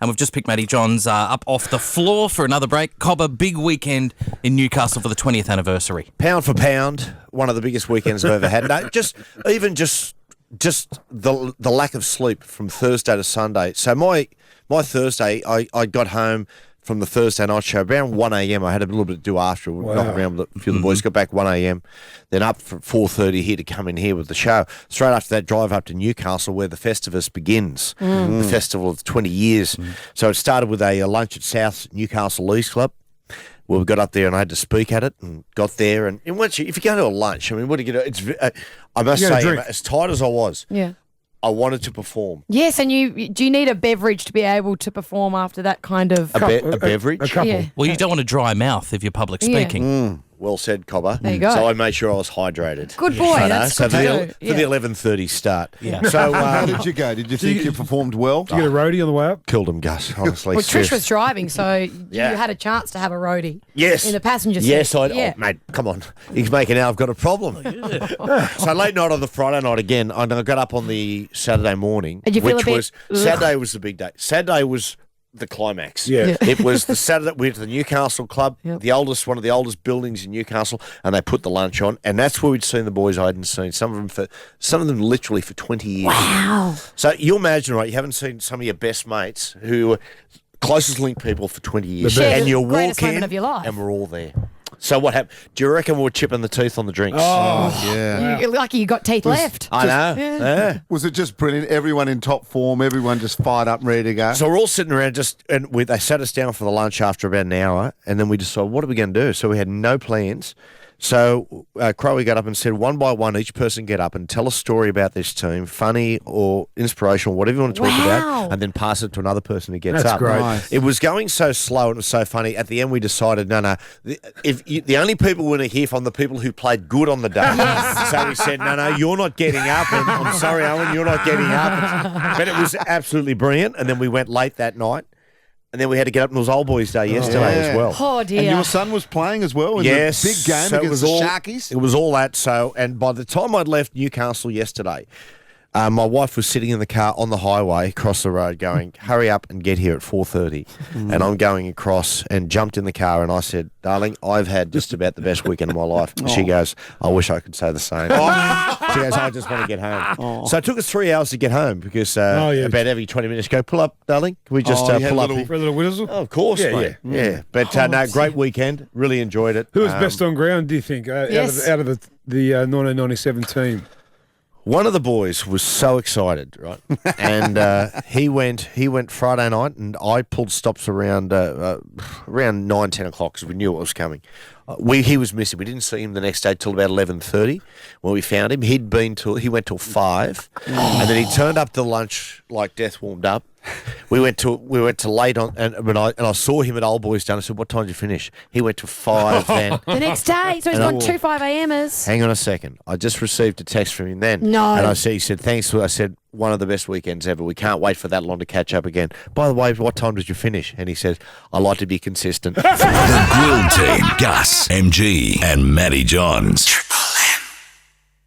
And we've just picked Matty Johns up off the floor for another break. Cobber, big weekend in Newcastle for the 20th anniversary. Pound for pound, one of the biggest weekends I've ever had. No, just the lack of sleep from Thursday to Sunday. So my Thursday, I got home from the Thursday night show around 1 a.m. I had a little bit to do after. Wow. Knock around with a few of the boys. Got back 1 a.m. Then up for 4:30 here to come in here with the show. Straight after that, drive up to Newcastle where the Festivus begins, the festival of 20 years. So it started with a lunch at South Newcastle Leagues Club. Well, we got up there and I had to speak at it and got there. And once if you go to a lunch, I mean, what do you get? It's I must say, as tired as I was, I wanted to perform. Yes, and do you need a beverage to be able to perform after that kind of... A beverage? A couple. Yeah. Well, you don't want a dry mouth if you're public speaking. Well said, Cobber. There you go. So I made sure I was hydrated. Good boy. That's so good for the 11:30 start. Yeah. So how did you go? Did you think you performed well? Did you get a roadie on the way up? Killed him, Gus, honestly. Well, Trish was driving, so you Yeah. had a chance to have a roadie. Yes. In the passenger seat. Yes, I oh, mate, come on. He's making out I've got a problem. So late night on the Friday night again, I got up on the Saturday morning. Did you feel a bit... Saturday was the big day. Saturday was the climax. Yeah. It was the Saturday, we went to the Newcastle Club, one of the oldest buildings in Newcastle, and they put the lunch on, and that's where we'd seen the boys I hadn't seen, some of them literally for 20 years. Wow. So you imagine, right, you haven't seen some of your best mates who were closest linked people for 20 years, and you walk in, of your life. and we're all there. So what happened? Do you reckon we're chipping the teeth on the drinks? Oh, yeah. You're lucky you got teeth left. I know. Yeah. Was it just brilliant? Everyone in top form, everyone just fired up and ready to go? So we're all sitting around they sat us down for the lunch after about an hour, and then we decided, what are we going to do? So we had no plans. So Crowe got up and said, one by one, each person get up and tell a story about this team, funny or inspirational, whatever you want to talk about, and then pass it to another person who gets That's up. great. Nice. It was going so slow and it was so funny. At the end, we decided, no. The only people we're going to hear from the people who played good on the day. So we said, no, you're not getting up. And I'm sorry, Owen, you're not getting up. But it was absolutely brilliant. And then we went late that night. And then we had to get up, and it was Old Boys Day yesterday as well. Oh, dear. And your son was playing as well in the big game against the Sharkies? It was all that. So, and by the time I'd left Newcastle yesterday, my wife was sitting in the car on the highway across the road going, hurry up and get here at 4:30. And I'm going across and jumped in the car and I said, darling, I've had just about the best weekend of my life. And she goes, I wish I could say the same. She goes, I just want to get home. So it took us 3 hours to get home because about every 20 minutes go, pull up, darling. Can we just pull up? For a little whistle? Oh, of course, mate. Yeah. But no, great weekend. Really enjoyed it. Who was best on ground, do you think, out of the 1997 team? One of the boys was so excited, right? And he went Friday night, and I pulled stops around 9, 10 o'clock because we knew what was coming. He was missing. We didn't see him the next day till about 11:30 when we found him. He went till 5, and then he turned up to lunch like death warmed up. We went to late on, and I saw him at Old Boys Day. I said, "What time did you finish?" He went to 5 then. The next day, so he's gone 2 5 a.m.ers. Hang on a second. I just received a text from him then. No. And he said, thanks. I said, one of the best weekends ever. We can't wait for that long to catch up again. By the way, what time did you finish? And he said, I like to be consistent. The Grill Team, Gus, MG, and Matty Johns.